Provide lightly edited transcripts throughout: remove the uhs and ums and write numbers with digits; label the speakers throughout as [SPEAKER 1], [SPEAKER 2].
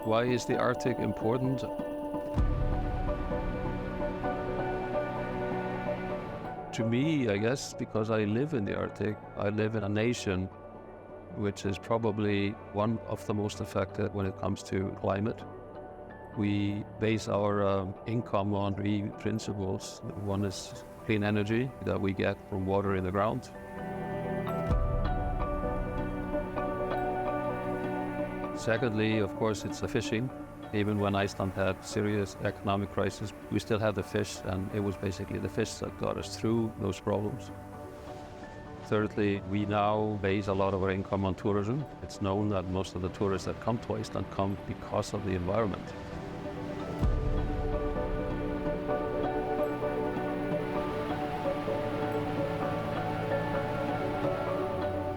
[SPEAKER 1] Why is the Arctic important? To me, I guess, because I live in the Arctic, I live in a nation which is probably one of the most affected when it comes to climate. We base our income on three principles. One is clean energy that we get from water in the ground. Secondly, of course, it's the fishing. Even when Iceland had serious economic crisis, we still had the fish, and it was basically the fish that got us through those problems. Thirdly, we now base a lot of our income on tourism. It's known that most of the tourists that come to Iceland come because of the environment.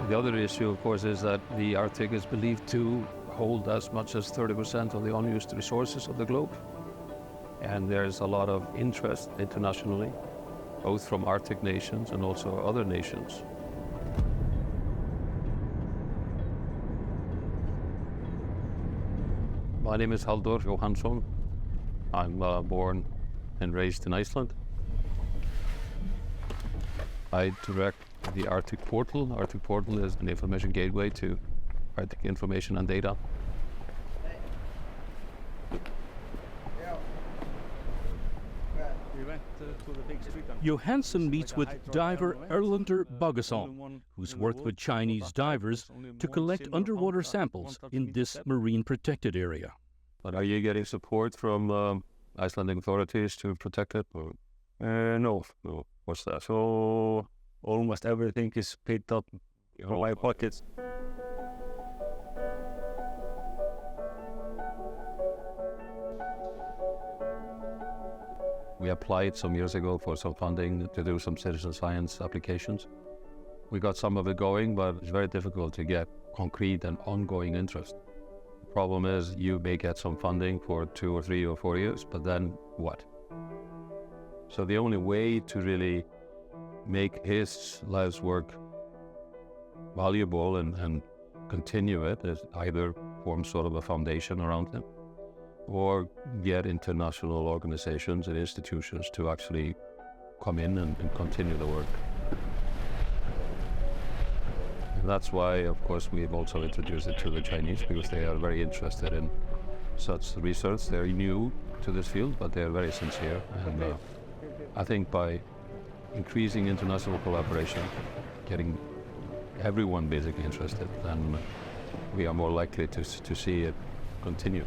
[SPEAKER 1] The other issue, of course, is that the Arctic is believed to hold as much as 30% of the unused resources of the globe. And there's a lot of interest internationally, both from Arctic nations and also other nations. My name is Halldor Johansson. I'm born and raised in Iceland. I direct the Arctic Portal. Arctic Portal is an information gateway to Arctic information and data.
[SPEAKER 2] Johansson meets with diver Erlander Bogason, who's worked with Chinese divers to collect underwater samples in this marine protected area.
[SPEAKER 1] But are you getting support from Icelandic authorities to protect it? Or?
[SPEAKER 3] No.
[SPEAKER 1] What's that?
[SPEAKER 3] So almost everything is paid up from my pockets.
[SPEAKER 1] We applied some years ago for some funding to do some citizen science applications. We got some of it going, but it's very difficult to get concrete and ongoing interest. The problem is you may get some funding for 2 or 3 or 4 years, but then what? So the only way to really make his life's work valuable and continue it is either form sort of a foundation around him or get international organizations and institutions to actually come in and continue the work. And that's why, of course, we've also introduced it to the Chinese, because they are very interested in such research. They're new to this field, but they're very sincere. And I think by increasing international collaboration, getting everyone basically interested, then we are more likely to see it continue.